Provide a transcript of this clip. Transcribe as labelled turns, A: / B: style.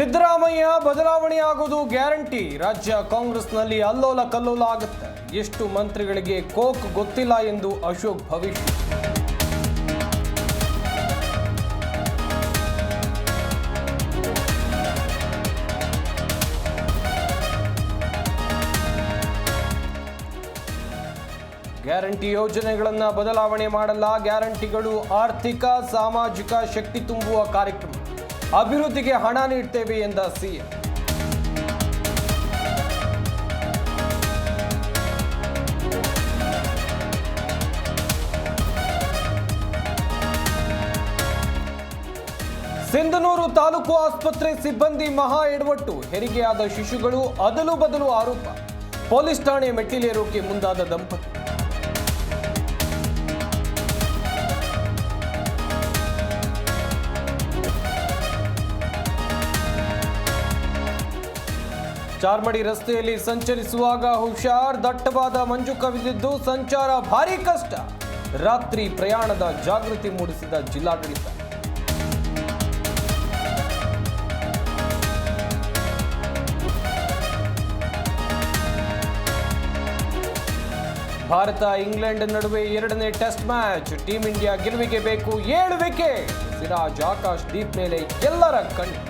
A: Siddaramaiah ಬದಲಾವಣೆಯಾಗುವುದು guarantee. ರಾಜ್ಯ ಕಾಂಗ್ರೆಸ್ನಲ್ಲಿ ಅಲ್ಲೋಲ ಕಲ್ಲೋಲ ಆಗುತ್ತೆ. ಎಷ್ಟು ಮಂತ್ರಿಗಳಿಗೆ ಕೋಕ್ ಗೊತ್ತಿಲ್ಲ ಎಂದು ಅಶೋಕ್ ಭವಿಷ್ಯ. ಗ್ಯಾರಂಟಿ ಯೋಜನೆಗಳನ್ನು ಬದಲಾವಣೆ ಮಾಡಲ್ಲ. ಗ್ಯಾರಂಟಿಗಳು ಆರ್ಥಿಕ ಸಾಮಾಜಿಕ ಶಕ್ತಿ ತುಂಬುವ ಕಾರ್ಯಕ್ರಮ. ಅಭಿವೃದ್ಧಿಗೆ ಹಣ ನೀಡ್ತೇವೆ ಎಂದ ಸಿಎಂ. ಸಿಂಧನೂರು ತಾಲೂಕು ಆಸ್ಪತ್ರೆ ಸಿಬ್ಬಂದಿ ಮಹಾ ಎಡವಟ್ಟು. ಹೆರಿಗೆಯಾದ ಶಿಶುಗಳು ಅದಲು ಬದಲು ಆರೋಪ. ಪೊಲೀಸ್ ಠಾಣೆ ಮೆಟ್ಟಿಲೇರೋಕೆ ಮುಂದಾದ ದಂಪತಿ. ಚಾರ್ಮಡಿ ರಸ್ತೆಯಲ್ಲಿ ಸಂಚರಿಸುವಾಗ ಹುಷಾರ್. ದಟ್ಟವಾದ ಮಂಜು ಕವಿದಿದ್ದು ಸಂಚಾರ ಭಾರೀ ಕಷ್ಟ. ರಾತ್ರಿ ಪ್ರಯಾಣದ ಜಾಗೃತಿ ಮೂಡಿಸಿದ ಜಿಲ್ಲಾಡಳಿತ. ಭಾರತ ಇಂಗ್ಲೆಂಡ್ ನಡುವೆ 2ನೇ ಟೆಸ್ಟ್ ಮ್ಯಾಚ್. ಟೀಂ ಇಂಡಿಯಾ ಗೆಲುವಿಗೆ ಬೇಕು 7 ವಿಕೆಟ್. ಸಿರಾಜ್ ಆಕಾಶ್ ದೀಪ್ ಮೇಲೆ ಎಲ್ಲರ ಕಣ್ಣು.